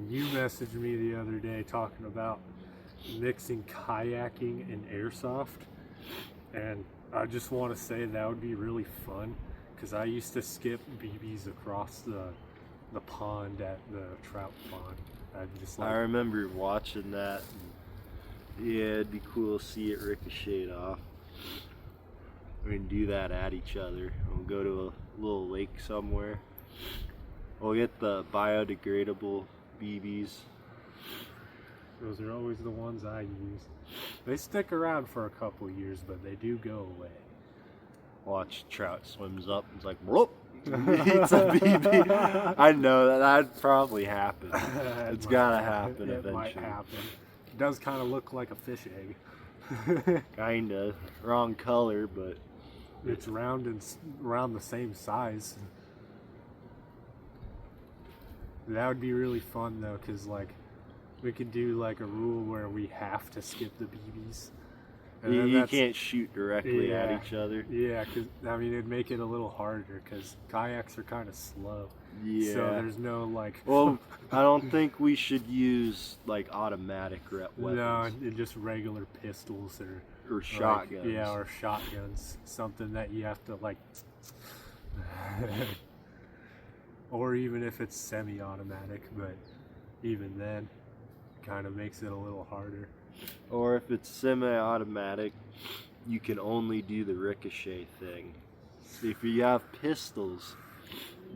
You messaged me the other day talking about mixing kayaking and airsoft, and I just want to say that would be really fun because I used to skip BBs across the pond at the trout pond. I remember watching that. Yeah, it'd be cool to see it ricochet off. We can do that at each other. We'll go to a little lake somewhere. We'll get the biodegradable BBs. Those are always the ones I use. They stick around for a couple years, but they do go away. Watch trout swims up. It's like, whoop! Eats a BB. I know that'd probably happen. It's gotta happen eventually. It might happen. It does kind of look like a fish egg. Kinda. Wrong color, but it's round and around the same size. That would be really fun though, because like we could do like a rule where we have to skip the BBs. And you can't shoot directly at each other. Yeah, because I mean it'd make it a little harder because kayaks are kind of slow. Yeah. So there's no like. Well, I don't think we should use like automatic weapons. No, just regular pistols or shotguns. Like, or shotguns. Something that you have to like. Or even if it's semi-automatic, but even then, kind of makes it a little harder. Or if it's semi-automatic, you can only do the ricochet thing. If you have pistols,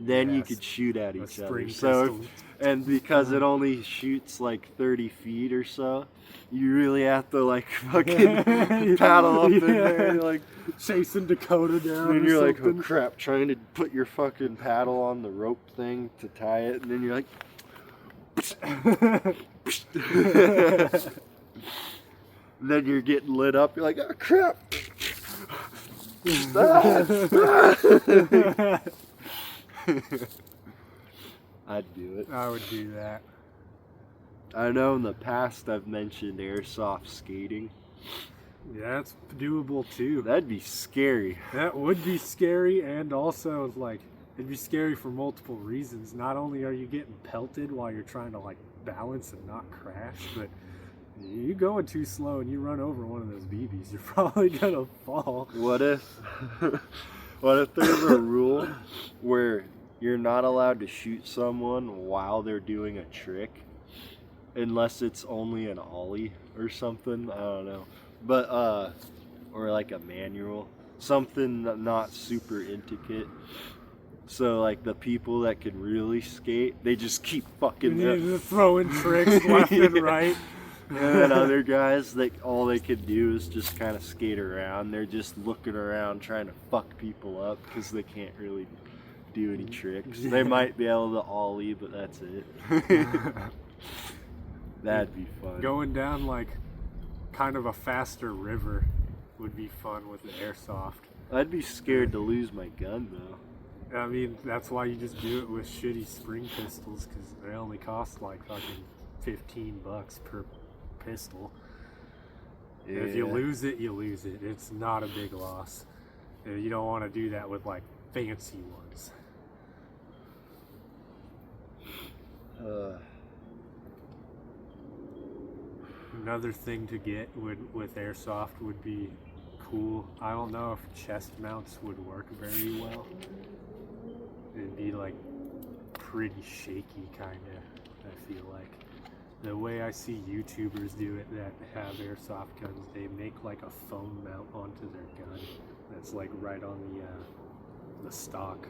then you could shoot at each other. So, and because it only shoots like 30 feet or so, you really have to like fucking paddle up in there, like chasing Dakota down. And you're like, oh crap, trying to put your fucking paddle on the rope thing to tie it, and then you're like, and then you're getting lit up. You're like, oh crap. I'd do it. I would do that. I know in the past I've mentioned airsoft skating. Yeah, it's doable too. That'd be scary. That would be scary, and also like it'd be scary for multiple reasons. Not only are you getting pelted while you're trying to like balance and not crash, but you going too slow and you run over one of those BBs, you're probably gonna fall. What if there's a rule where you're not allowed to shoot someone while they're doing a trick unless it's only an ollie or something? I don't know. But or like a manual, something not super intricate. So like the people that can really skate, they just keep fucking throwing tricks left and right. And then other guys, all they can do is just kind of skate around. They're just looking around trying to fuck people up because they can't really do any tricks. They might be able to ollie, but that's it. That'd be fun. Going down like kind of a faster river would be fun with the airsoft. I'd be scared to lose my gun though. I mean, that's why you just do it with shitty spring pistols because they only cost like fucking $15 per pistol. Yeah. If you lose it, you lose it. It's not a big loss. You don't want to do that with like fancy ones. Another thing to get with airsoft would be cool. I don't know if chest mounts would work very well. It'd be like pretty shaky kind of, I feel like. The way I see YouTubers do it that have airsoft guns, they make like a phone mount onto their gun that's like right on the stock.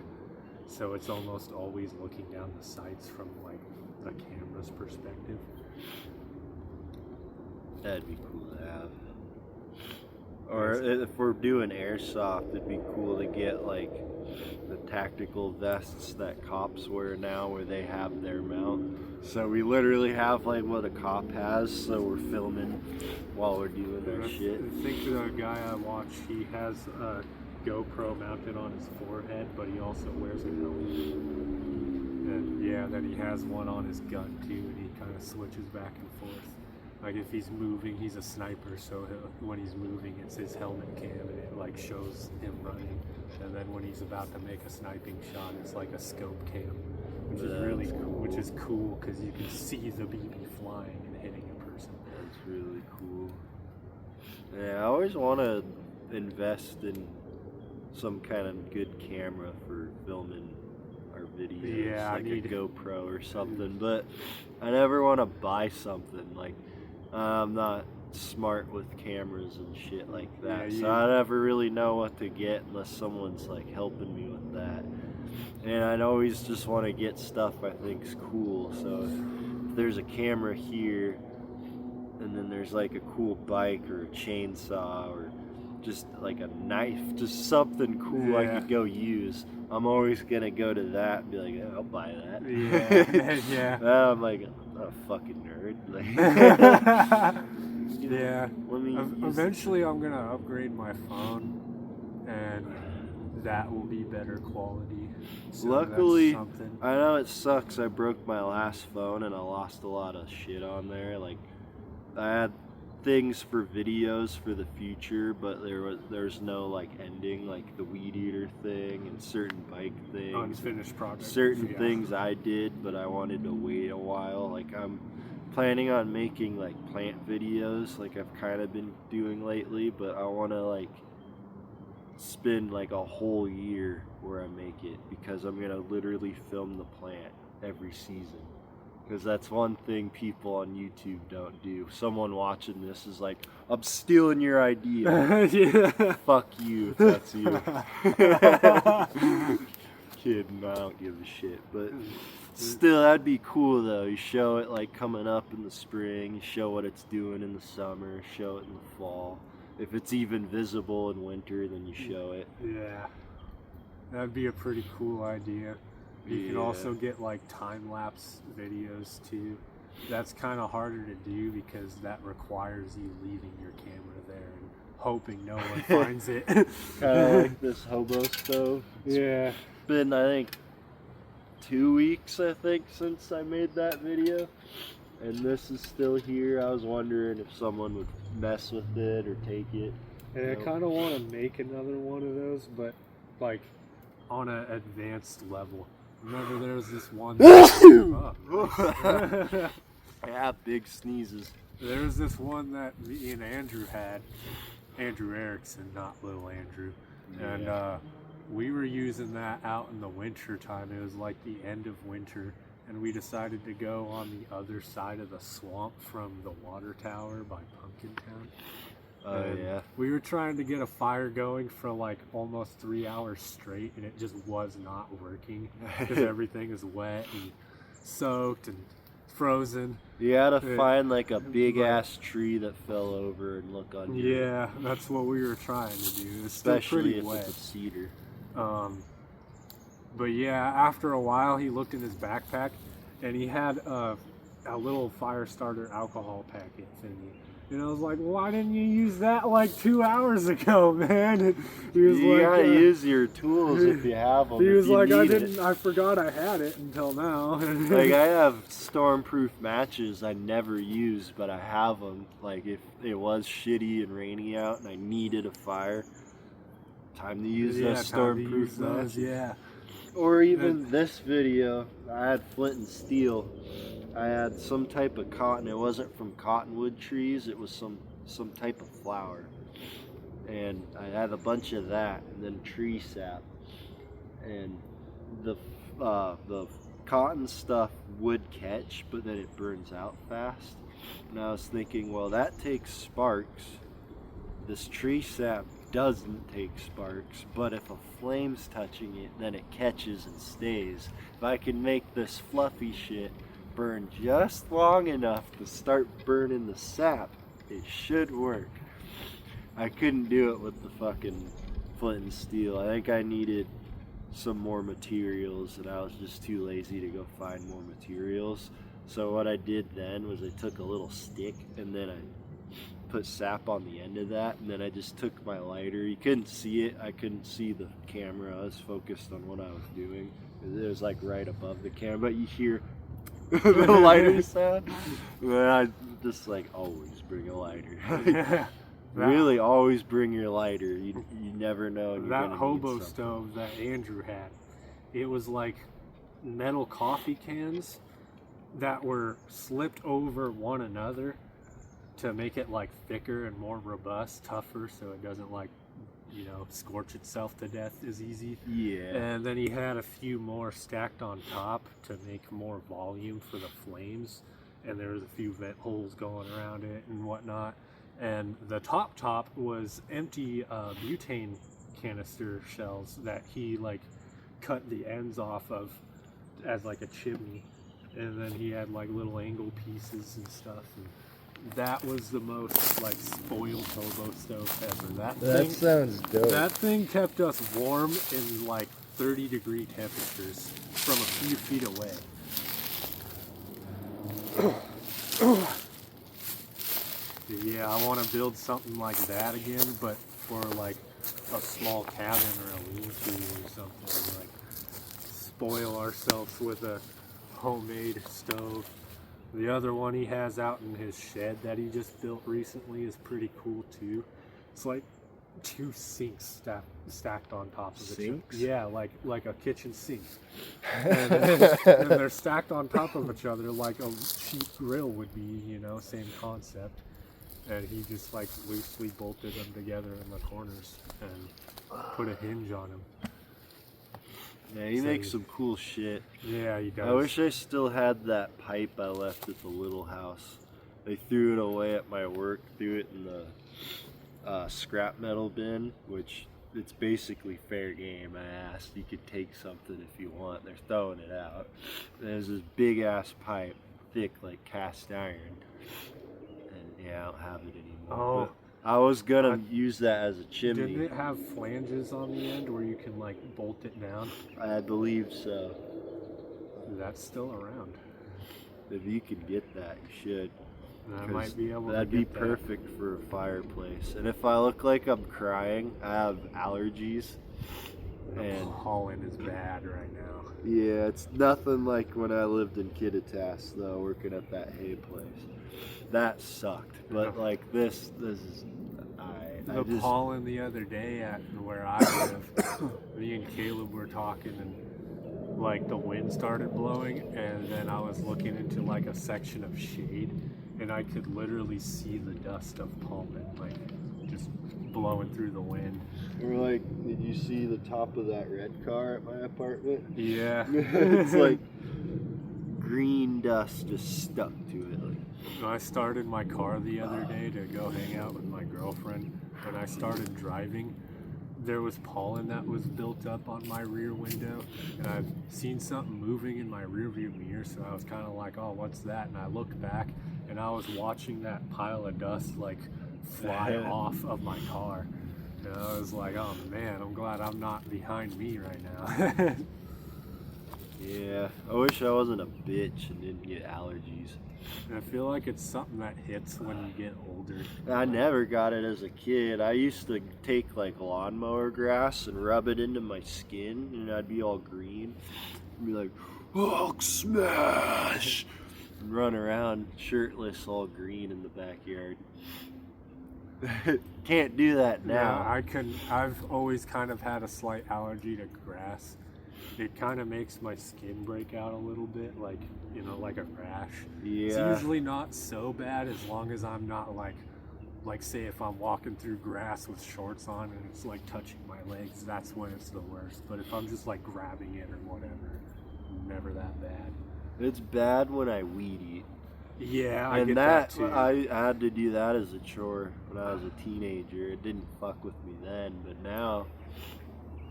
So it's almost always looking down the sights from like the camera's perspective. That'd be cool to have. Or if we're doing airsoft, it'd be cool to get like the tactical vests that cops wear now where they have their mount. So we literally have like what a cop has, so we're filming while we're doing our shit. I think the guy I watch, he has a GoPro mounted on his forehead, but he also wears a helmet. And yeah, then he has one on his gun too, and he kind of switches back and forth. Like if he's moving, he's a sniper, so when he's moving, it's his helmet cam, and it like shows him running. And then when he's about to make a sniping shot, it's like a scope cam, which is cool because you can see the BB flying and hitting a person. That's really cool. Yeah, I always want to invest in some kind of good camera for filming our videos, Yeah, like a GoPro or something, but I never want to buy something. Like, I'm not smart with cameras and shit like that, so I never really know what to get unless someone's like helping me with that. And I'd always just want to get stuff I think's cool. So if there's a camera here, and then there's like a cool bike or a chainsaw or just like a knife, just something cool I could go use, I'm always gonna go to that and be like, yeah, I'll buy that. Yeah, yeah. Now I'm like, I'm not a fucking nerd. Like, yeah. Eventually, I'm gonna upgrade my phone, and that will be better quality. So luckily, I know it sucks. I broke my last phone and I lost a lot of shit on there. Like, I had things for videos for the future, but there's no like ending, like the weed eater thing and certain bike things, unfinished projects, certain things I did, but I wanted to wait a while. Like, I'm planning on making like plant videos, like I've kind of been doing lately, but I want to like spend like a whole year where I make it, because I'm gonna literally film the plant every season. Because that's one thing people on YouTube don't do. Someone watching this is like, I'm stealing your idea. Yeah. Fuck you if that's you. Kidding, I don't give a shit. But still, that'd be cool though. You show it like coming up in the spring, you show what it's doing in the summer, show it in the fall. If it's even visible in winter, then you show it. Yeah. That'd be a pretty cool idea. You can also get like time-lapse videos too. That's kind of harder to do because that requires you leaving your camera there and hoping no one finds it. Kind of like this hobo stove. Yeah. It's been, I think, 2 weeks, since I made that video. And this is still here. I was wondering if someone would mess with it or take it. And I kind of want to make another one of those, but like on an advanced level. Remember, there was this one. Yeah, big sneezes. There was this one that me and Andrew had, Andrew Erickson, not little Andrew, and we were using that out in the winter time. It was like the end of winter, and we decided to go on the other side of the swamp from the water tower by Pumpkin Town. Oh, yeah. We were trying to get a fire going for like almost 3 hours straight, and it just was not working because everything is wet and soaked and frozen. You gotta find like a big ass tree that fell over and look on you. Yeah, that's what we were trying to do. It's especially still pretty if wet. it's a cedar. But yeah, after a while, he looked in his backpack, and he had a little fire starter alcohol packet thingy. And I was like, why didn't you use that like 2 hours ago, man? And he was you gotta use your tools if you have them. He was like, I forgot I had it until now. Like, I have stormproof matches I never use, but I have them. Like, if it was shitty and rainy out and I needed a fire, time to use those stormproof matches. Yeah. Or even this video, I had flint and steel. I had some type of cotton. It wasn't from cottonwood trees. It was some type of flower. And I had a bunch of that, and then tree sap. And the cotton stuff would catch, but then it burns out fast. And I was thinking, well, that takes sparks. This tree sap doesn't take sparks, but if a flame's touching it, then it catches and stays. If I can make this fluffy shit burn just long enough to start burning the sap, it should work. I couldn't do it with the fucking flint and steel. I think I needed some more materials, and I was just too lazy to go find more materials. So what I did then was I took a little stick, and then I put sap on the end of that, and then I just took my lighter. You couldn't see it. I couldn't see the camera. I was focused on what I was doing. It was like right above the camera, but you hear the lighter sound. And I just like always bring a lighter. Really, always bring your lighter. You never know. That hobo stove that Andrew had, it was like metal coffee cans that were slipped over one another to make it like thicker and more robust, tougher, so it doesn't like, scorch itself to death as easy. Yeah. And then he had a few more stacked on top to make more volume for the flames. And there was a few vent holes going around it and whatnot. And the top was empty butane canister shells that he like cut the ends off of as like a chimney. And then he had like little angle pieces and stuff. And that was the most like spoiled hobo stove ever. That sounds dope. That thing kept us warm in like 30-degree temperatures from a few feet away. Yeah, I want to build something like that again, but for like a small cabin or a lean-to or something. Like spoil ourselves with a homemade stove. The other one he has out in his shed that he just built recently is pretty cool too. It's like 2 sinks stacked on top of each other. Sinks? Yeah, like a kitchen sink. And they're stacked on top of each other like a cheap grill would be, same concept. And he just like loosely bolted them together in the corners and put a hinge on them. Yeah, he makes some cool shit. Yeah, he does. I wish I still had that pipe I left at the little house. They threw it away at my work, threw it in the scrap metal bin, which it's basically fair game. I asked, you could take something if you want. They're throwing it out. There's this big ass pipe, thick like cast iron. And yeah, I don't have it anymore. Oh. But I was gonna use that as a chimney. Didn't it have flanges on the end where you can like bolt it down? I believe so. That's still around. If you can get that, you should. I might be able That'd to be get perfect for a fireplace. And if I look like I'm crying, I have allergies. that. And Pollen is bad right now. yeah, it's nothing like when I lived in Kittitas though, working at that hay place. That sucked. But like this is The pollen the other day at where I live, me and Caleb were talking and like the wind started blowing, and then I was looking into like a section of shade and I could literally see the dust of pollen like just blowing through the wind. We're like, did you see the top of that red car at my apartment? Yeah. It's like green dust just stuck to it. Like, I started my car the other day to go hang out with my girlfriend. When I started driving, there was pollen that was built up on my rear window, and I've seen something moving in my rear view mirror, so I was kind of like, oh, what's that? And I looked back, and I was watching that pile of dust like fly off of my car. And I was like, oh man, I'm glad I'm not behind me right now. yeah, I wish I wasn't a bitch and didn't get allergies. I feel like it's something that hits when you get older. I never got it as a kid. I used to take like lawnmower grass and rub it into my skin, and I'd be all green. I'd be like, Hulk smash! And run around shirtless, all green in the backyard. Can't do that now. Yeah, I've always kind of had a slight allergy to grass. It kind of makes my skin break out a little bit, like, like a rash. Yeah. It's usually not so bad as long as I'm not like say if I'm walking through grass with shorts on and it's like touching my legs, that's when it's the worst. But if I'm just like grabbing it or whatever, never that bad. It's bad when I weed eat. Yeah, I and get that too. I had to do that as a chore when I was a teenager. It didn't fuck with me then, but now,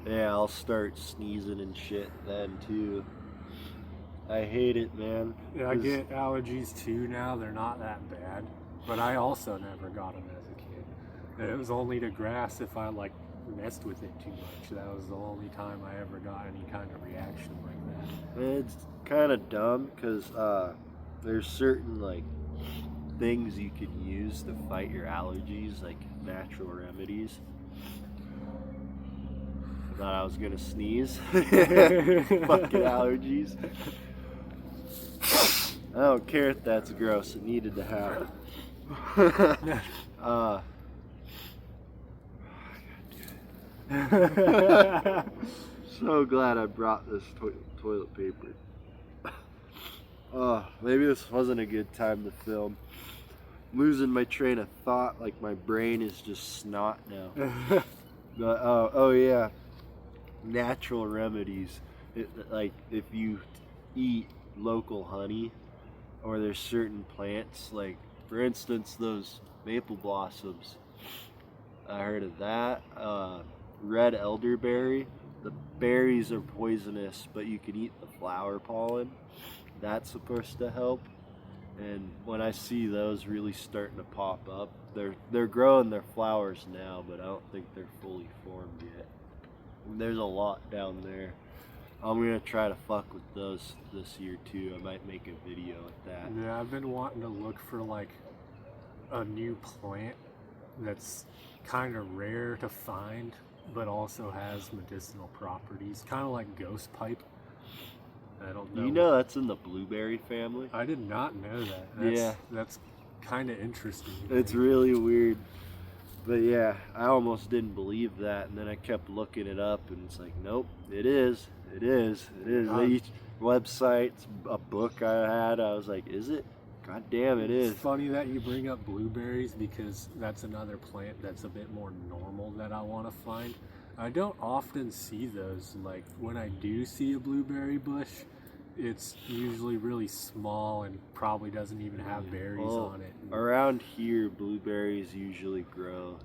yeah, I'll start sneezing and shit then too. I hate it, man. Yeah, I get allergies too now. They're not that bad, but I also never got them as a kid. And it was only to grass if I like messed with it too much. That was the only time I ever got any kind of reaction like that. It's kind of dumb because there's certain like things you could use to fight your allergies, like natural remedies. I thought I was gonna sneeze. Fucking allergies. I don't care if that's gross. It needed to happen. So glad I brought this toilet paper. Maybe this wasn't a good time to film. Losing my train of thought, like my brain is just snot now. But, oh yeah, natural remedies. Like if you eat local honey, or there's certain plants, like for instance those maple blossoms. I heard of that. Red elderberry. The berries are poisonous, but you can eat the flower pollen. That's supposed to help. And when I see those really starting to pop up, they're growing their flowers now, but I don't think they're fully formed yet. And there's a lot down there. I'm gonna try to fuck with those this year too. I might make a video with that. Yeah, I've been wanting to look for like a new plant that's kind of rare to find, but also has medicinal properties, kind of like ghost pipe. I don't know. You know that's in the blueberry family? I did not know that. That's kind of interesting. It's really weird. But yeah, I almost didn't believe that, and then I kept looking it up, and it's like, nope, it is. Each website, a book I had, I was like, is it? God damn, it is. It's funny that you bring up blueberries, because that's another plant that's a bit more normal that I want to find. I don't often see those. Like when I do see a blueberry bush, it's usually really small and probably doesn't even have berries on it. Around here, blueberries usually grow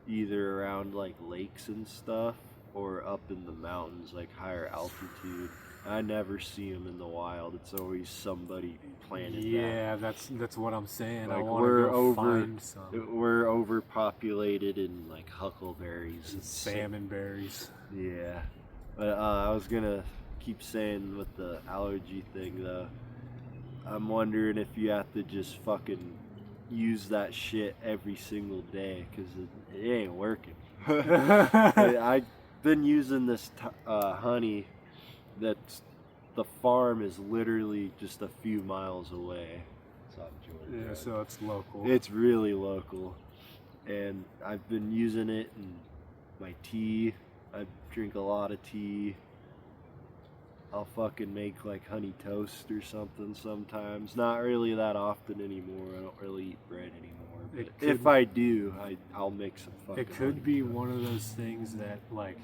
either around like lakes and stuff or up in the mountains, like higher altitude. I never see them in the wild. It's always somebody planted that. Yeah, that's what I'm saying. Like I want to go find some. We're overpopulated in like huckleberries and salmon berries. Yeah, but I was gonna keep saying with the allergy thing though. I'm wondering if you have to just fucking use that shit every single day, because it ain't working. I've been using this honey that's, the farm is literally just a few miles away. South Georgia. Yeah, so it's local. It's really local. And I've been using it in my tea. I drink a lot of tea. I'll fucking make like honey toast or something sometimes. Not really that often anymore. I don't really eat bread anymore. But if I do, I'll make some fucking It could be one of those things that like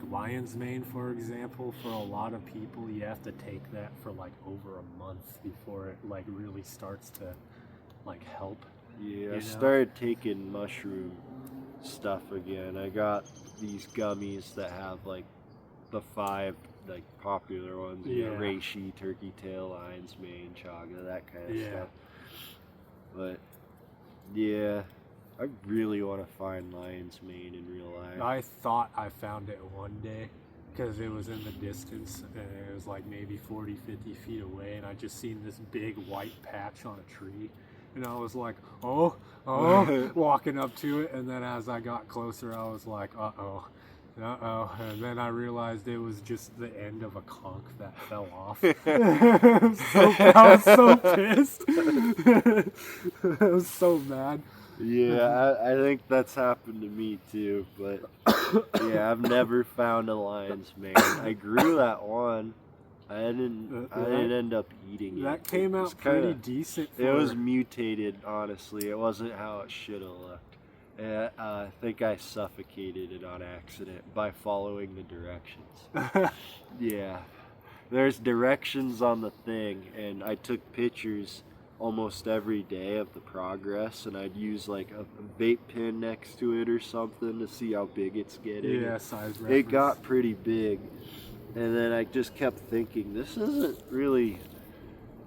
lion's mane, for example, for a lot of people, you have to take that for like over a month before it like really starts to like help. Yeah, I started taking mushroom stuff again. I got these gummies that have like the 5 like popular ones, reishi, turkey tail, lion's mane, chaga, that kind of stuff. But yeah, I really want to find lion's mane in real life. I thought I found it one day because it was in the distance and it was like maybe 40, 50 feet away, and I just seen this big white patch on a tree. And I was like, oh, walking up to it. And then as I got closer, I was like, uh-oh. And then I realized it was just the end of a conch that fell off. I was so pissed. I was so mad. Yeah, I think that's happened to me too. But yeah, I've never found a lion's mane. I grew that one. I didn't end up eating it. That came out pretty decent. It was mutated, honestly. It wasn't how it should have looked. And I think I suffocated it on accident by following the directions. Yeah. There's directions on the thing, and I took pictures almost every day of the progress, and I'd use like a vape pen next to it or something to see how big it's getting. Yeah, size reference. It got pretty big. And then I just kept thinking, this isn't really,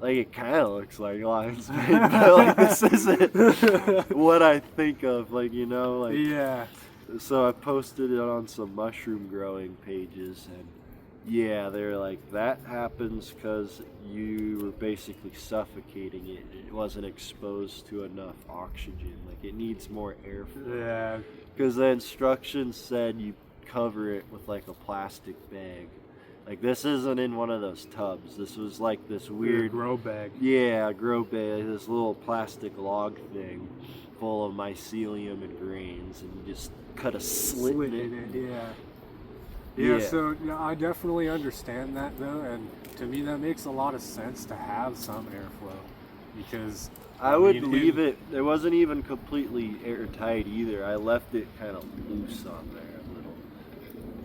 like, it kind of looks like lion's mane, but like this isn't what I think of, like, you know, like. Yeah. So I posted it on some mushroom growing pages, and yeah, they're like, that happens because you were basically suffocating it. It wasn't exposed to enough oxygen. Like, it needs more airflow. Yeah. Because the instructions said you cover it with like a plastic bag. Like, this isn't in one of those tubs. This was like this weird grow bag. Yeah, grow bag. This little plastic log thing full of mycelium and grains, and you just cut a slit in it. Yeah. Yeah, Yeah. so I definitely understand that though, and to me that makes a lot of sense to have some airflow because I would leave it. It wasn't even completely airtight either. I left it kind of loose on there a little.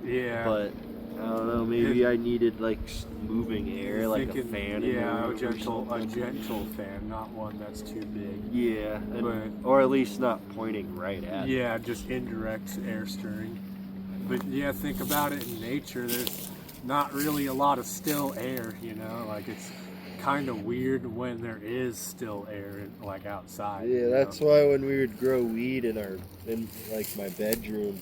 Yeah. But I don't know. Maybe I needed like moving air, like a fan. Yeah, in there a gentle fan, not one that's too big. Yeah, or at least not pointing right at. Yeah, just indirect air stirring. But yeah, think about it in nature. There's not really a lot of still air, you know. Like it's kind of weird when there is still air, like outside. Yeah, that's why when we would grow weed in like my bedroom,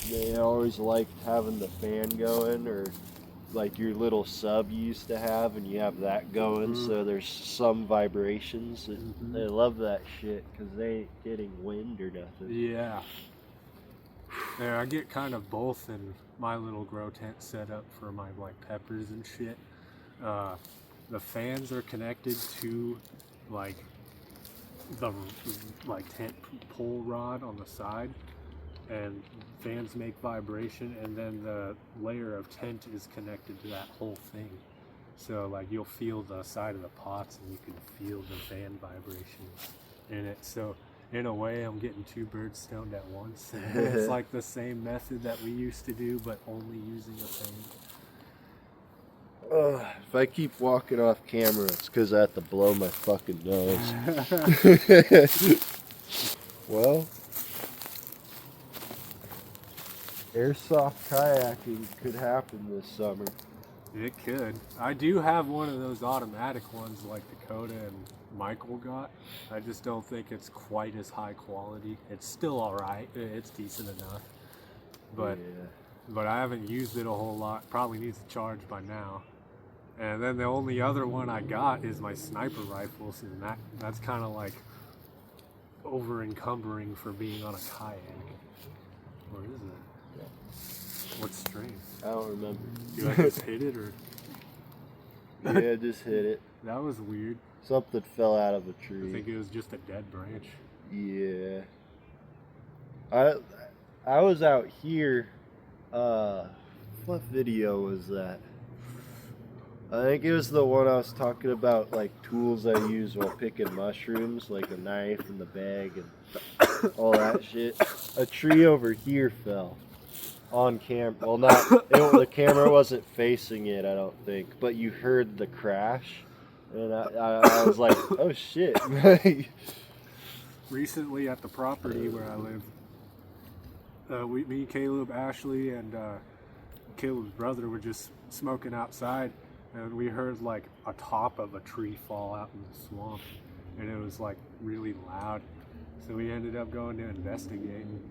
they always liked having the fan going, or like your little sub you used to have, and you have that going, so there's some vibrations. They love that shit because they ain't getting wind or nothing. Yeah. Yeah, I get kind of both in my little grow tent setup for my like peppers and shit. The fans are connected to like the tent pole rod on the side, and fans make vibration, and then the layer of tent is connected to that whole thing. So like you'll feel the side of the pots and you can feel the fan vibrations in it. So in a way, I'm getting two birds stoned at once. It's like the same method that we used to do, but only using a fan. If I keep walking off camera, it's because I have to blow my fucking nose. Well, airsoft kayaking could happen this summer. It could. I do have one of those automatic ones like Dakota and Michael got. I just don't think it's quite as high quality. It's still alright. It's decent enough. But I haven't used it a whole lot. Probably needs to charge by now. And then the only other one I got is my sniper rifles, and that's kind of like over encumbering for being on a kayak. Or is it? What strain? I don't remember. You just hit it, or? Yeah, just hit it. That was weird. Something fell out of a tree. I think it was just a dead branch. Yeah. I was out here. What video was that? I think it was the one I was talking about, like tools I use while picking mushrooms, like a knife and the bag and all that shit. A tree over here fell on camera. Well, the camera wasn't facing it, I don't think, but you heard the crash, and I was like, oh shit. Recently at the property where I live, me, Caleb, Ashley, and Caleb's brother were just smoking outside, and we heard like a top of a tree fall out in the swamp, and it was like really loud. So we ended up going to investigate, and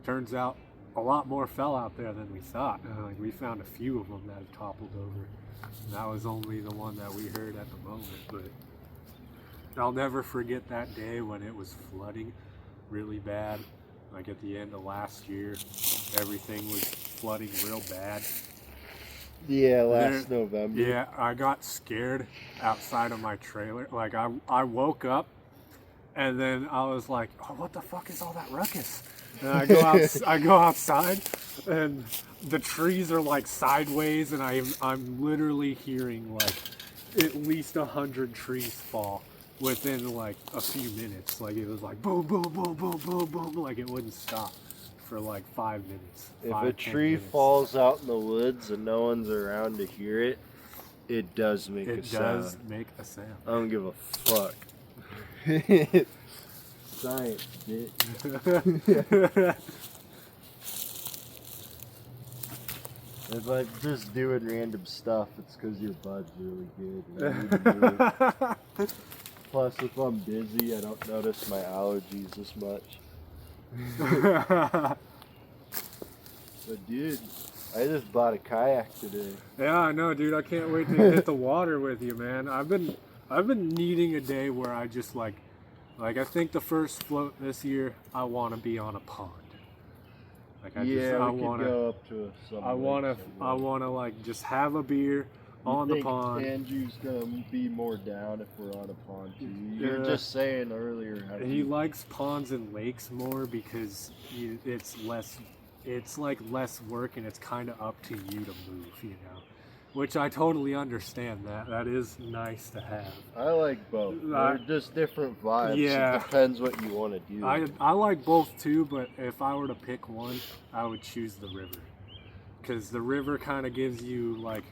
turns out a lot more fell out there than we thought. Like we found a few of them that had toppled over. And that was only the one that we heard at the moment, but I'll never forget that day when it was flooding really bad. Like at the end of last year, everything was flooding real bad. Yeah, last November. Yeah, I got scared outside of my trailer. Like I woke up, and then I was like, oh, what the fuck is all that ruckus? And I go outside, and the trees are like sideways, and I'm literally hearing like at least 100 trees fall within like a few minutes. Like it was like boom, boom, boom, boom, boom, boom, like it wouldn't stop for like 5 minutes. If a tree falls out in the woods and no one's around to hear it, it does make a sound. It does make a sound. I don't give a fuck. Science, bitch. If I'm just doing random stuff, it's because your bud's really good. Plus, if I'm busy, I don't notice my allergies as much. But dude, I just bought a kayak today. Yeah, I know, dude. I can't wait to hit the water with you, man. I've been needing a day where I just like I think the first float this year, I want to be on a pond. Like I want to go up to I want to like just have a beer on the pond. Andrew's gonna be more down if we're on a pond too. You were just saying earlier how he likes ponds and lakes more because it's less it's like less work and it's kind of up to you to move, you know. Which I totally understand that. That is nice to have. I like both. They're just different vibes. Yeah. It depends what you want to do. I like both too, but if I were to pick one, I would choose the river. Because the river kind of gives you like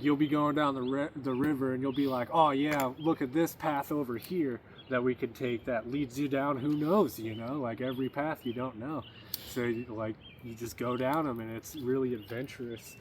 you'll be going down the river and you'll be like, oh yeah, look at this path over here that we could take that leads you down. Who knows, you know? Like every path you don't know. So like you just go down them and it's really adventurous.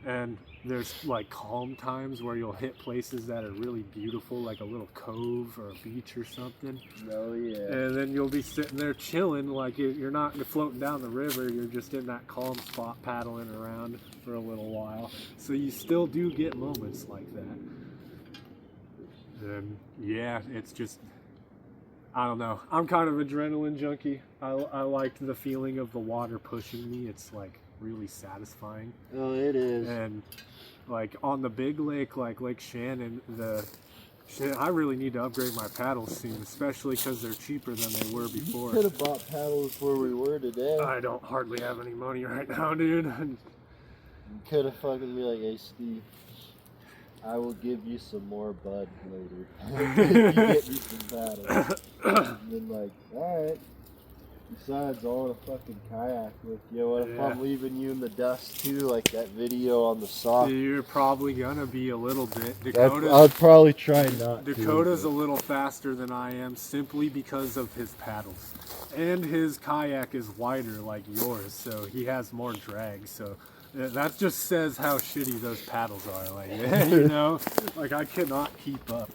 And there's like calm times where you'll hit places that are really beautiful, like a little cove or a beach or something. Oh yeah. And then you'll be sitting there chilling, like you're not floating down the river, you're just in that calm spot paddling around for a little while. So you still do get moments like that. And yeah, it's just, I don't know. I'm kind of adrenaline junkie. I liked the feeling of the water pushing me. It's like really satisfying. Oh, it is. And like on the big lake, like Lake Shannon, I really need to upgrade my paddles soon, especially because they're cheaper than they were before. You could have bought paddles where we were today. I don't hardly have any money right now, dude. You could have fucking be like, hey Steve, I will give you some more bud later. If you get me some paddles. And then like, alright. Besides, I want to fucking kayak with you. What if I'm leaving you in the dust too, like that video on the sock? You're probably gonna be a little bit. I'd probably try not Dakota's a little faster than I am simply because of his paddles. And his kayak is wider like yours, so he has more drag. So that just says how shitty those paddles are. Like, you know, like I cannot keep up.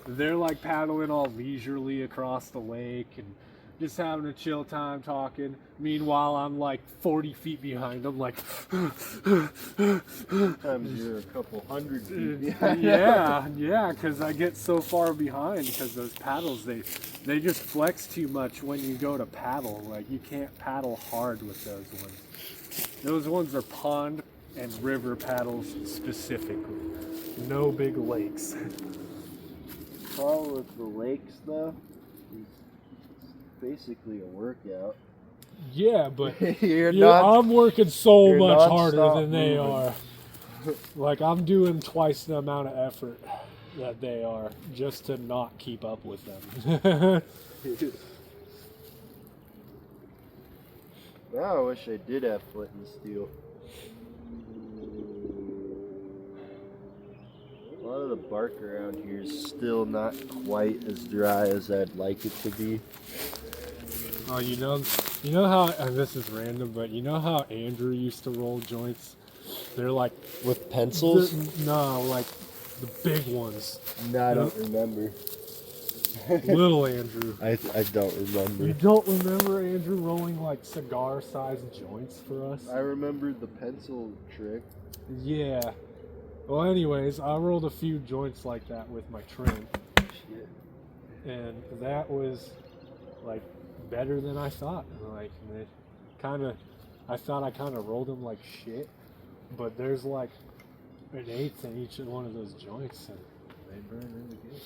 They're like paddling all leisurely across the lake and just having a chill time talking. Meanwhile, I'm like 40 feet behind them, like. Sometimes you're a couple hundred feet behind. Yeah, because I get so far behind because those paddles, they just flex too much when you go to paddle. Like, you can't paddle hard with those ones. Those ones are pond and river paddles specifically. No big lakes. The problem with the lakes, though, basically a workout. Yeah, but not, I'm working so much not harder than they moving. are. Like, I'm doing twice the amount of effort that they are just to not keep up with them. Now I wish I did have flint and steel. A lot of the bark around here is still not quite as dry as I'd like it to be. Oh, you know how, and this is random, but you know how Andrew used to roll joints? They're like... With pencils? No, like the big ones. No, I don't remember. Little Andrew. I don't remember. You don't remember Andrew rolling like cigar-sized joints for us? I remember the pencil trick. Yeah. Well, anyways, I rolled a few joints like that with my trim. Shit. And that was like better than I thought. Like, I thought I kind of rolled them like shit, but there's like an eighth in each one of those joints, and they burn really good.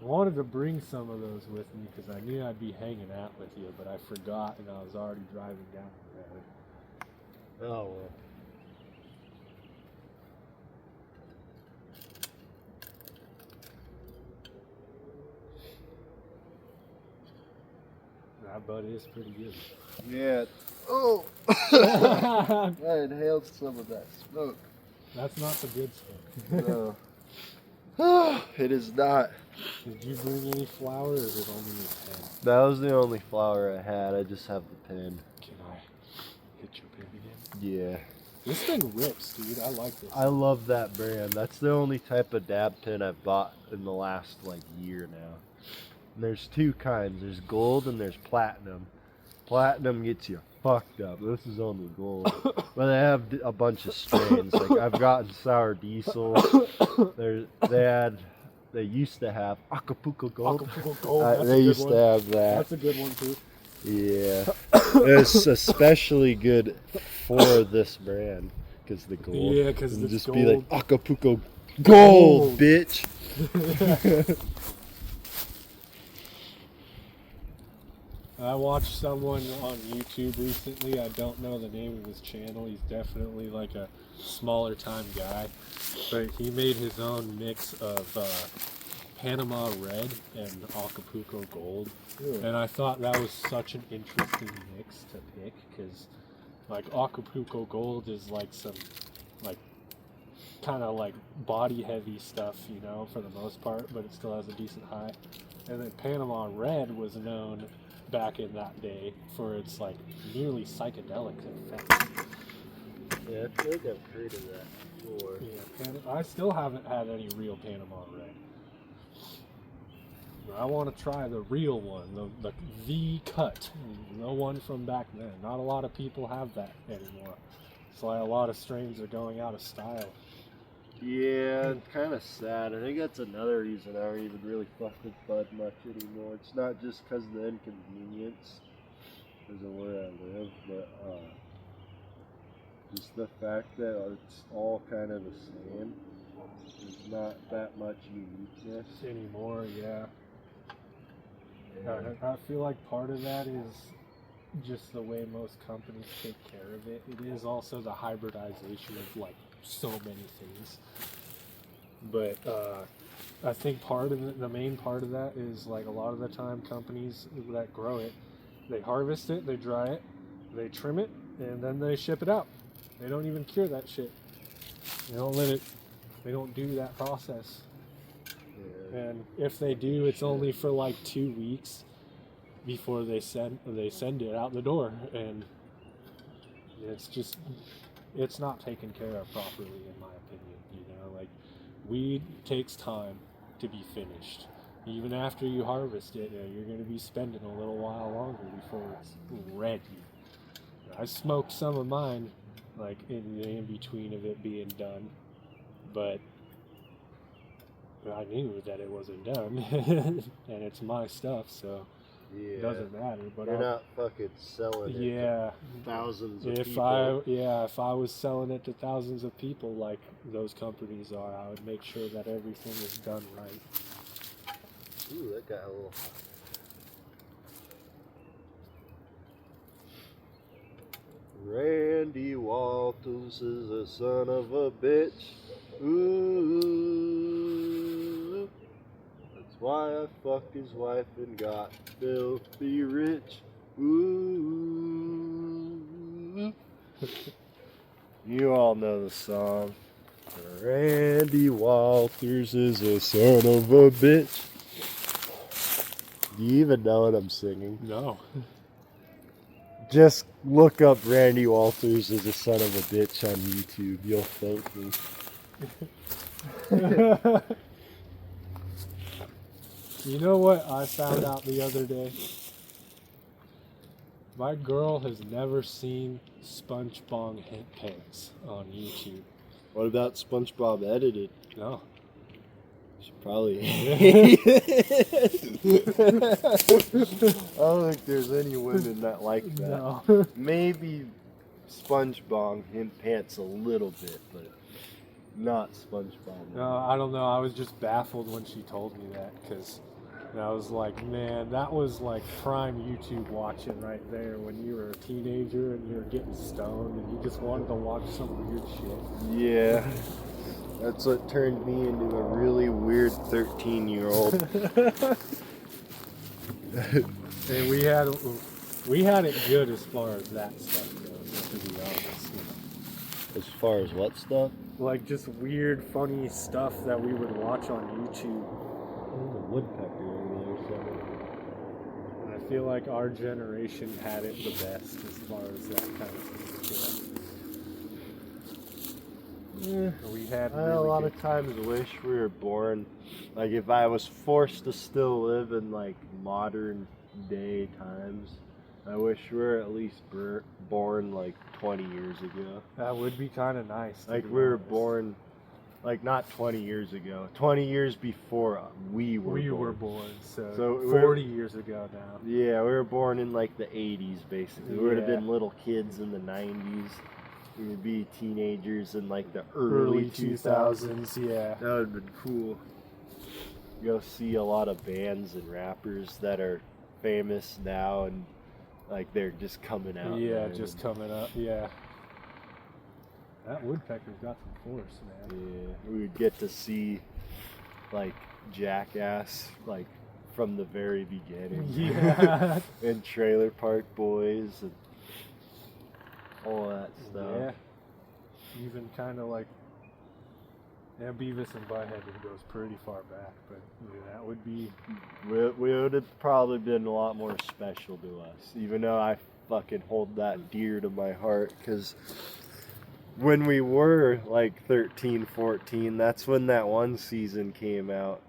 I wanted to bring some of those with me because I knew I'd be hanging out with you, but I forgot, and I was already driving down the road. Oh well. That bud is pretty good. Yeah. Oh! I inhaled some of that smoke. That's not the good stuff. No. It is not. Did you bring any flour, or is it only a pen? That was the only flour I had. I just have the pen. Can I hit your pen again? Yeah. This thing rips, dude. I like this. I love that brand. That's the only type of dab pen I've bought in the last year now. And there's two kinds. There's gold and there's platinum. Platinum gets you fucked up. This is only gold. But they have a bunch of strains. Like I've gotten sour diesel. They used to have Acapulco Gold. Acapulco Gold. They used to have that. That's a good one too. Yeah. It's especially good for this brand because the gold. Yeah, because it's just gold. be like Acapulco Gold, bitch. I watched someone on YouTube recently. I don't know the name of his channel. He's definitely like a smaller time guy. But he made his own mix of Panama Red and Acapulco Gold. Yeah. And I thought that was such an interesting mix to pick because like Acapulco Gold is like some like kind of like body heavy stuff, you know, for the most part, but it still has a decent high. And then Panama Red was known back in that day for its like nearly psychedelic effects. Yeah, I feel like I've heard of that before. Yeah, I still haven't had any real Panama Red. I want to try the real one, the cut, the one from back then. Not a lot of people have that anymore. It's like a lot of strains are going out of style. Yeah, it's kind of sad. I think that's another reason I don't even really fuck with bud much anymore. It's not just because of the inconvenience, because of where I live, but just the fact that it's all kind of the same. There's not that much uniqueness Anymore, yeah. I feel like part of that is just the way most companies take care of it. It is also the hybridization of like so many things. But I think part of it, the main part of that is like a lot of the time companies that grow it, they harvest it, they dry it, they trim it, and then they ship it out. They don't even cure that shit. They don't do that process. And if they do, it's only for like 2 weeks before they send it out the door, and it's not taken care of properly, in my opinion. You know, like weed takes time to be finished. Even after you harvest it, you're going to be spending a little while longer before it's ready. I smoked some of mine, like in between of it being done, but I knew that it wasn't done, and it's my stuff, so it doesn't matter. But you're not fucking selling it to thousands of people. If I was selling it to thousands of people like those companies are, I would make sure that everything is done right. Ooh, that got a little hot. Randy Walters is a son of a bitch. Ooh, that's why I fucked his wife and got filthy rich. Ooh, you all know the song. Randy Walters is a son of a bitch. Do you even know what I'm singing? No. Just look up Randy Walters as a son of a bitch on YouTube. You'll thank me. You know what I found out the other day? My girl has never seen Spongebong Hemp pants on YouTube. What about SpongeBob edited? No. She probably I don't think there's any women that like that. No. Maybe Spongebong Hemp pants a little bit, but not SpongeBob. No, I don't know. I was just baffled when she told me that, because I was like, man, that was like prime YouTube watching right there when you were a teenager and you were getting stoned and you just wanted to watch some weird shit. Yeah. That's what turned me into a really weird 13-year-old. And we had it good as far as that stuff goes, to be honest. As far as what stuff? Like just weird, funny stuff that we would watch on YouTube. There's a woodpecker over there somewhere. And I feel like our generation had it the best as far as that kind of thing goes. Yeah. We had I a lot of times wish we were born, like if I was forced to still live in like modern day times, I wish we were at least born like 20 years ago. That would be kind of nice. Like we were born, like not 20 years ago, 20 years before we were born. So 40 years ago now. Yeah, we were born in like the 80s basically. We would have been little kids in the 90s. We would be teenagers in like the early 2000s. Yeah. That would have been cool. Go see a lot of bands and rappers that are famous now and Like they're just coming out. Yeah, just coming up. Yeah. That woodpecker's got some force, man. Yeah, we would get to see like Jackass, like from the very beginning. Yeah. And Trailer Park Boys and all that stuff. Yeah. Even kind of like, yeah, Beavis and Butthead goes pretty far back, but yeah, that would be. We would have probably been a lot more special to us, even though I fucking hold that dear to my heart, because when we were like 13, 14, that's when that one season came out.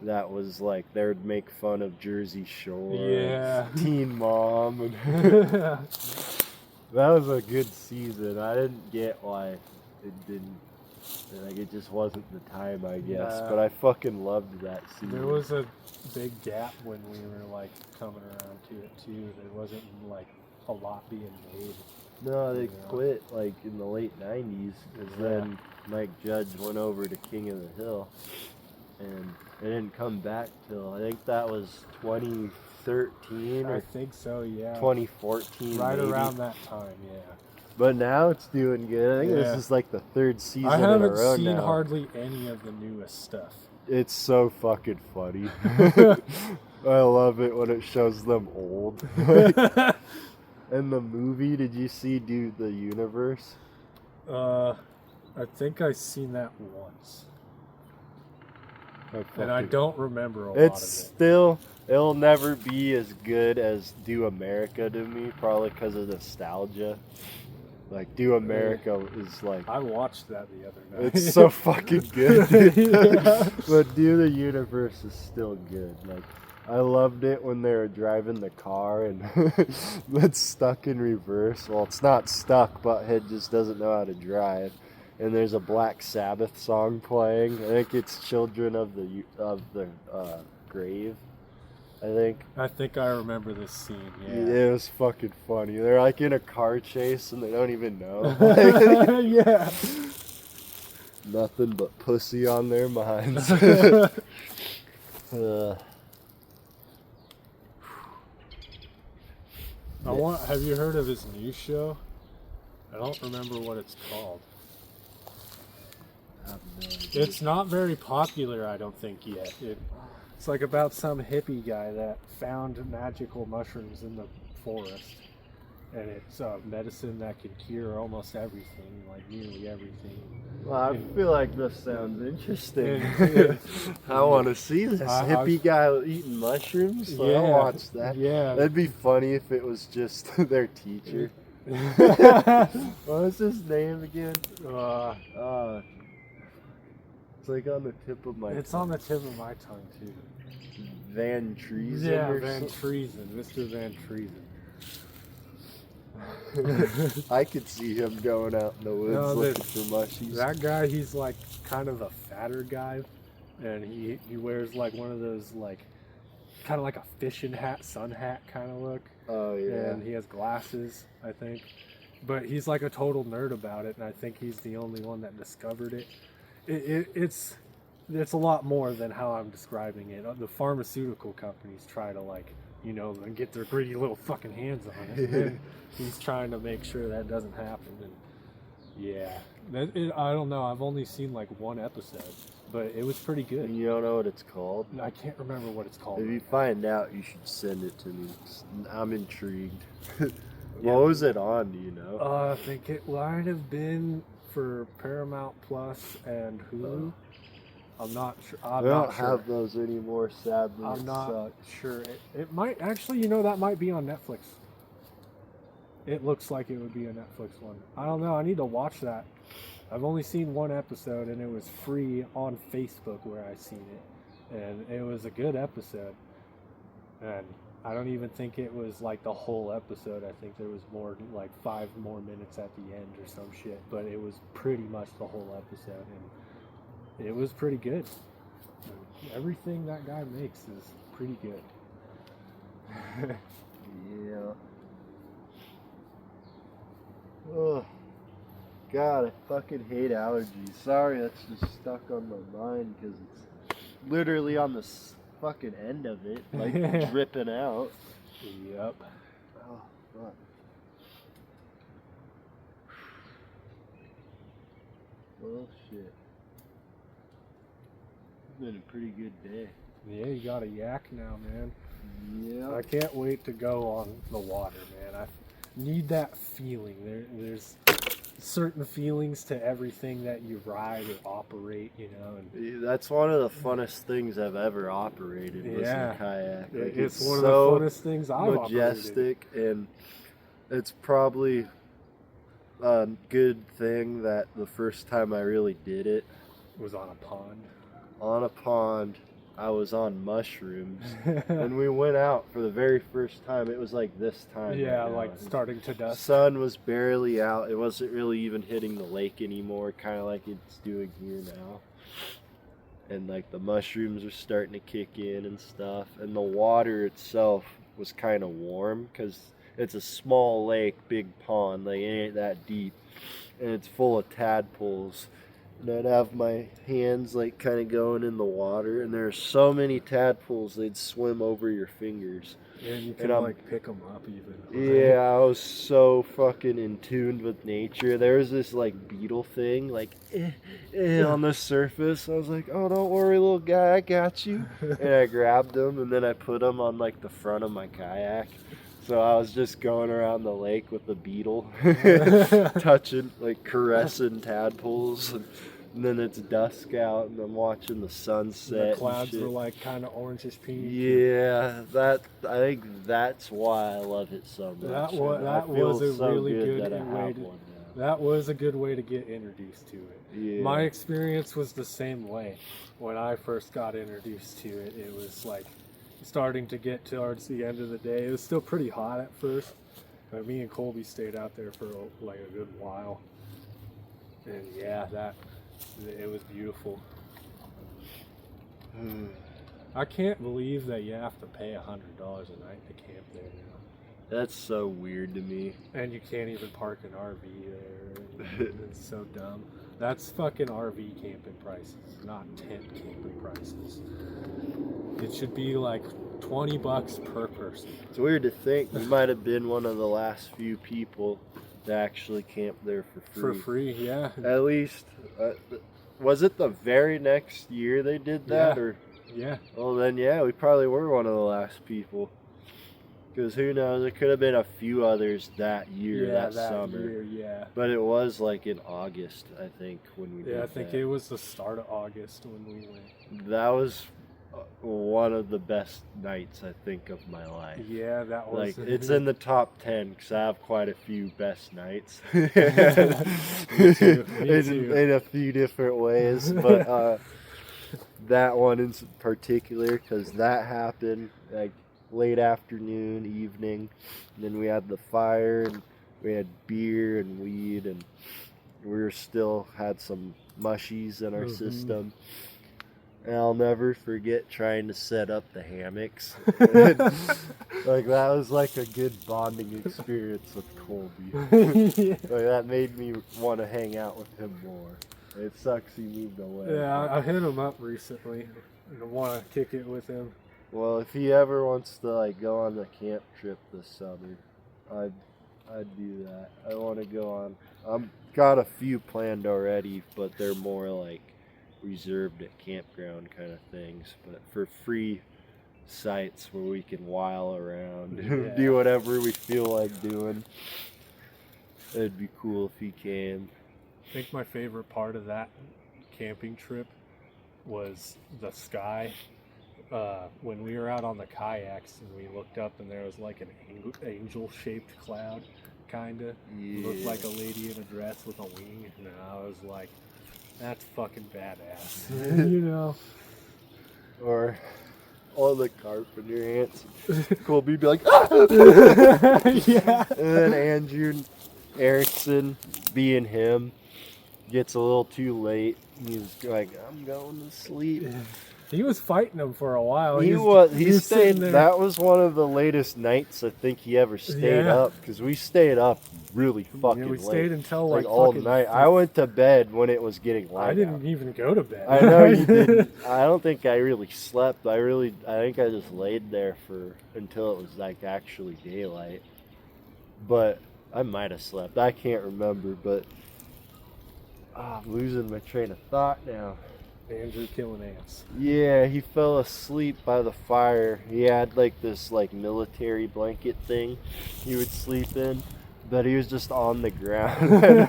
That was like, they would make fun of Jersey Shore, Yeah. Teen Mom, and that was a good season. I didn't get why it didn't, like, it just wasn't the time, I guess. Nah. But I fucking loved that season. There was a big gap when we were like coming around to it too. There wasn't like a lot being made. No, they quit like in the late 90s, because then Mike Judge went over to King of the Hill, and it didn't come back till, I think that was 2013 I or think so, yeah. 2014, Right maybe. around that time, yeah. But now it's doing good. I think Yeah. this is like the third season I in a haven't row seen now. hardly any of the newest stuff. It's so fucking funny. I love it when it shows them old. In the movie, did you see Do the Universe? I think I've seen that once. And I don't remember a lot of It's it. still, it'll never be as good as Do America to me, probably because of nostalgia. Like, Do America is like, I watched that the other night. it's so fucking good. Yeah. But Do the Universe is still good. Like, I loved it when they were driving the car and it's stuck in reverse. Well, it's not stuck, Butthead just doesn't know how to drive. And there's a Black Sabbath song playing. I think it's Children of the Grave, I think. I remember this scene, yeah. It was fucking funny. They're like in a car chase and they don't even know. Yeah. Nothing but pussy on their minds. Have you heard of his new show? I don't remember what it's called. It's not very popular, I don't think, yet. It's like about some hippie guy that found magical mushrooms in the forest. And it's medicine that can cure almost everything, like nearly everything. Well, I feel like this sounds interesting. Yeah. I want to see this hippie guy eating mushrooms. So I'll watch that. Yeah. That'd be funny if it was just their teacher. What was his name again? It's like on the tip of my It's tongue. on the tip of my tongue, too. Van Treason. Yeah, or Van something? Treason. Mr. Van Treason. I could see him going out in the woods looking for mushies. That guy, he's like kind of a fatter guy, and he wears like one of those like kind of like a fishing hat, sun hat kind of look. Oh yeah. And he has glasses, I think. But he's like a total nerd about it, and I think he's the only one that discovered it. It's a lot more than how I'm describing it. The pharmaceutical companies try to get their greedy little fucking hands on it. And he's trying to make sure that doesn't happen. And yeah, I don't know. I've only seen like one episode, but it was pretty good. You don't know what it's called? I can't remember what it's called. If you find out, you should send it to me. I'm intrigued. What was it on? Do you know? I think it might have been for Paramount Plus and Hulu. I'm not sure. They don't have those anymore, sadly. I'm not sure. It might actually, that might be on Netflix. It looks like it would be a Netflix one. I don't know. I need to watch that. I've only seen one episode, and it was free on Facebook where I seen it, and it was a good episode. And I don't even think it was like the whole episode. I think there was more, like 5 more minutes at the end or some shit. But it was pretty much the whole episode, and it was pretty good. Everything that guy makes is pretty good. Yeah. Oh, God, I fucking hate allergies. Sorry, that's just stuck on my mind because it's literally on the fucking end of it, like dripping out. Yep. Oh. Fuck. Well, shit. It's been a pretty good day. Yeah, you got a yak now, man. Yeah. I can't wait to go on the water, man. I need that feeling. There's certain feelings to everything that you ride or operate, you know. And That's one of the funnest things I've ever operated was a kayak. Like, it's one so of the funnest things I've majestic, and it's probably a good thing that the first time I really did it was on a pond. On a pond. I was on mushrooms, and we went out for the very first time. It was like this time. Yeah, right now. like starting to dusk. The sun was barely out. It wasn't really even hitting the lake anymore, kind of like it's doing here now. And like the mushrooms are starting to kick in and stuff. And the water itself was kind of warm because it's a small lake, big pond. Like, it ain't that deep. And it's full of tadpoles. And I'd have my hands like kind of going in the water, and there's so many tadpoles they'd swim over your fingers. And you can like pick them up even. Yeah, I was so fucking in tune with nature. There was this like beetle thing like on the surface. I was like, oh, don't worry, little guy, I got you. And I grabbed him, and then I put him on like the front of my kayak. So I was just going around the lake with the beetle, touching, like caressing tadpoles. And then it's dusk out, and I'm watching the sunset. The clouds were like kind of orangish pink. Yeah, I think that's why I love it so much. That was a really good way to. That was a good way to get introduced to it. Yeah. My experience was the same way. When I first got introduced to it, it was like starting to get towards the end of the day. It was still pretty hot at first, but me and Colby stayed out there for like a good while. And yeah, it was beautiful. I can't believe that you have to pay $100 a night to camp there now. That's so weird to me. And you can't even park an RV there. It's so dumb. That's fucking RV camping prices, not tent camping prices. It should be like $20 per person. It's weird to think you might have been one of the last few people to actually camp there for free. For free, yeah. At least, was it the very next year they did that? Yeah. Or yeah. Well, then, yeah, we probably were one of the last people. Because who knows, there could have been a few others that year, that summer. Year, yeah. But it was like in August, I think, when we did that. Yeah, I think it was the start of August when we went. That was one of the best nights, I think, of my life. Yeah, that was. Like, it's in the top 10 because I have quite a few best nights. Me too. In a few different ways. But that one in particular, because that happened like late afternoon, evening. And then we had the fire, and we had beer and weed, and we still had some mushies in our system. And I'll never forget trying to set up the hammocks. Like, that was like a good bonding experience with Colby. Yeah. Like, that made me want to hang out with him more. It sucks he moved away. Yeah, I hit him up recently. I want to kick it with him. Well, if he ever wants to like go on the camp trip this summer, I'd do that. I want to go on. I've got a few planned already, but they're more like reserved at campground kind of things. But for free sites where we can while around, do whatever we feel like doing. It'd be cool if he came. I think my favorite part of that camping trip was the sky. When we were out on the kayaks and we looked up and there was like an angel-shaped cloud, kinda. Yeah. Looked like a lady in a dress with a wing, and I was like, that's fucking badass. You know? Or all the Carpenter ants. Colby be like, ah! Yeah. And then Andrew Erickson, being him, gets a little too late. He's like, I'm going to sleep. He was fighting them for a while. He stayed. That was one of the latest nights I think he ever stayed up, because we stayed up really fucking late. We stayed until like all night. I went to bed when it was getting light. I didn't even go to bed. I know you didn't. I don't think I really slept. I think I just laid there until it was like actually daylight. But I might have slept. I can't remember, but I'm losing my train of thought now. Andrew killing ants. Yeah, he fell asleep by the fire. He had like this like military blanket thing he would sleep in, but he was just on the ground. And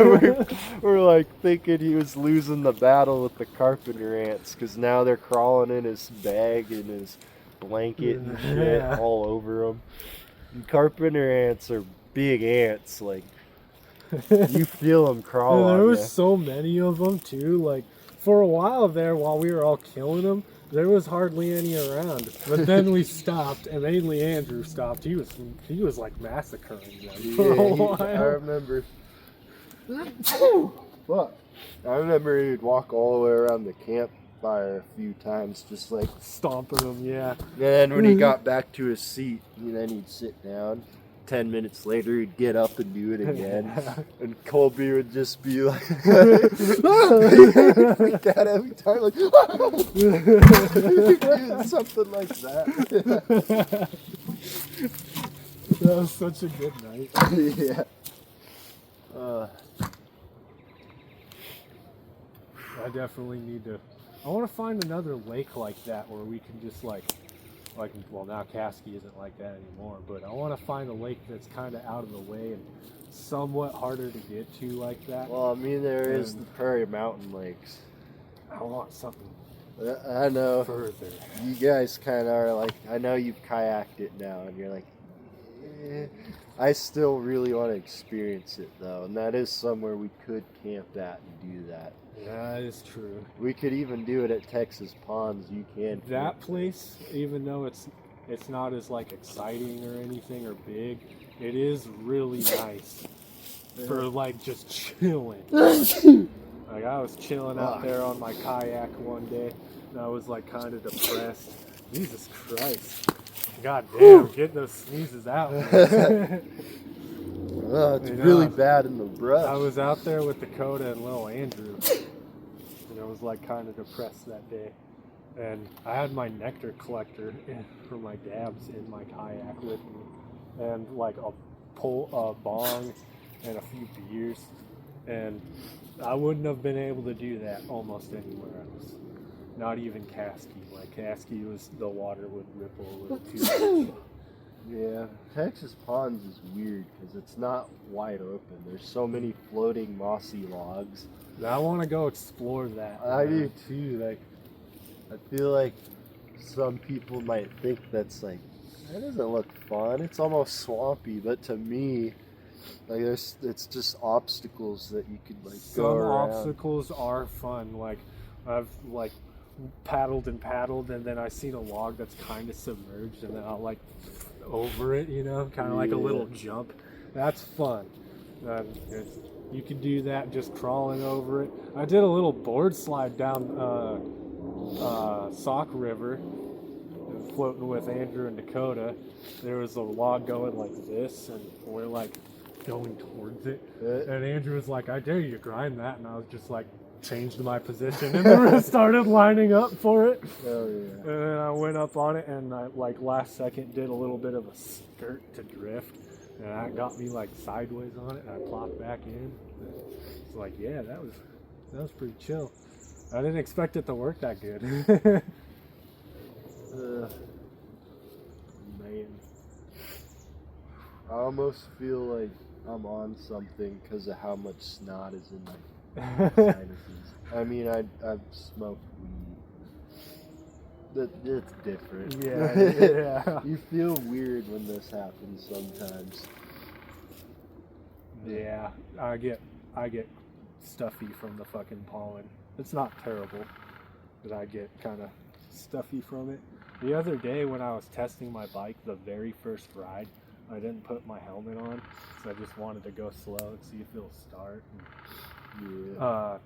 we're like thinking he was losing the battle with the carpenter ants because now they're crawling in his bag and his blanket and shit all over him. And carpenter ants are big ants, like you feel them crawl on There you. was so many of them too. Like for a while there, while we were all killing them, there was hardly any around. But then we stopped, and mainly Andrew stopped. He was like massacring them for a while. I remember. What? I remember he'd walk all the way around the campfire a few times, just like Stomping them, yeah. And then when he got back to his seat, then he'd sit down. 10 minutes later, he'd get up and do it again. And Colby would just be like, freak out every time, like, something like that. That was such a good night. Yeah. I definitely need to. I want to find another lake like that where we can just well, now Caskey isn't like that anymore, but I want to find a lake that's kind of out of the way and somewhat harder to get to like that. Well, I mean, there is the Prairie Mountain Lakes. I want something I know. further. You guys kind of are like, I know you've kayaked it now, and you're like, I still really want to experience it, though. And that is somewhere we could camp at and do that. Yeah, that is true. We could even do it at Texas Ponds. You can. That place, even though it's not as like exciting or anything or big, it is really nice for like just chilling. Like I was chilling out there on my kayak one day, and I was like kind of depressed. Jesus Christ! God damn, getting those sneezes out. It's really bad in the brush. I was out there with Dakota and little Andrew, and I was like kind of depressed that day. And I had my nectar collector for my dabs in my kayak with me, and like a bong and a few beers, and I wouldn't have been able to do that almost anywhere else. Not even Caskey. Like Caskey the water would ripple a little too much. Yeah, Texas Ponds is weird because it's not wide open. There's so many floating mossy logs. I want to go explore that. I do too. Like, I feel like some people might think that's like, that doesn't look fun. It's almost swampy, but to me, like it's just obstacles that you could like go around. Some obstacles are fun. Like I've like paddled, and then I seen a log that's kind of submerged, and then I'll like over it, kind of like a little jump. That's fun. You can do that just crawling over it. I did a little board slide down Sauk River, floating with Andrew and Dakota. There was a log going like this, and we're like going towards it. And Andrew was like, "I dare you to grind that," and I was just like, changed my position and then started lining up for it. Oh yeah. And then I went up on it, and I like last second did a little bit of a skirt to drift, and that got me like sideways on it, and I plopped back in. It's like, yeah, that was pretty chill. I didn't expect it to work that good. Man, I almost feel like I'm on something because of how much snot is in my sinuses. I mean, I've smoked weed. It's different. Yeah. You feel weird when this happens sometimes. Yeah, I get stuffy from the fucking pollen. It's not terrible, but I get kind of stuffy from it. The other day when I was testing my bike, the very first ride, I didn't put my helmet on, so I just wanted to go slow and see if it'll start. Yeah.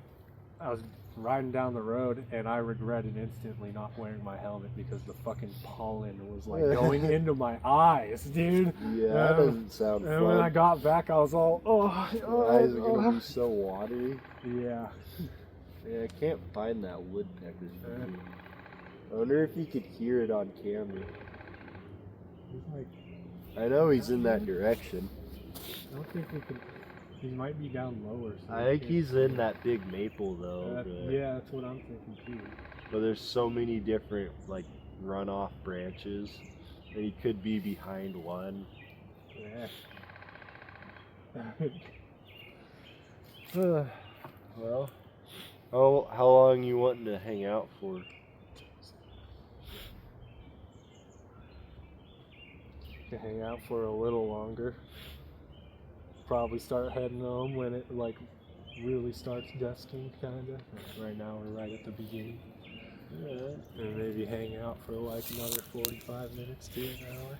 I was riding down the road, and I regretted instantly not wearing my helmet because the fucking pollen was like going into my eyes, dude. Yeah, that doesn't sound fun. And when I got back, I was all, Your eyes are gonna be so watery. Yeah. Yeah, I can't find that woodpecker's video. I wonder if you could hear it on camera. He's like, I know he's in that direction. I don't think we can. He might be down lower. So I think he's in that big maple though. Yeah, that's what I'm thinking too. But there's so many different like runoff branches, and he could be behind one. Yeah. Well, how long you wanting to hang out for? Can hang out for a little longer. Probably start heading home when it like really starts dusting, kinda. Right now we're right at the beginning. Yeah. And maybe hang out for like another 45 minutes to an hour.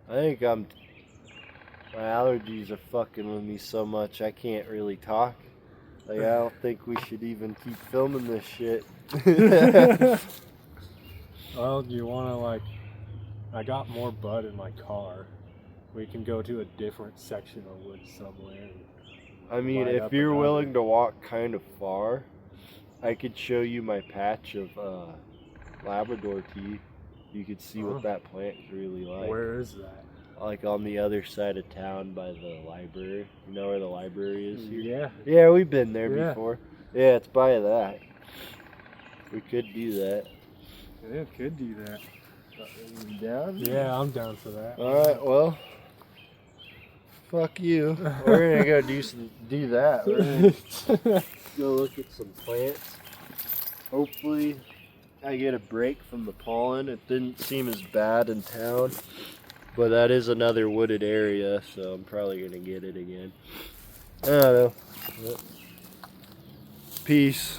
I think my allergies are fucking with me so much I can't really talk. Like, I don't think we should even keep filming this shit. Well, do you wanna like, I got more bud in my car. We can go to a different section of woods somewhere. I mean, if you're willing to walk kind of far, I could show you my patch of Labrador tea. You could see what that plant's really like. Where is that? Like on the other side of town by the library. You know where the library is here? Yeah. Yeah, we've been there before. Yeah, it's by that. We could do that. Yeah, could do that. You down? Yeah, I'm down for that. Alright, well, fuck you. We're gonna go do that. We're gonna go look at some plants. Hopefully I get a break from the pollen. It didn't seem as bad in town, but that is another wooded area, so I'm probably gonna get it again. I don't know. Peace.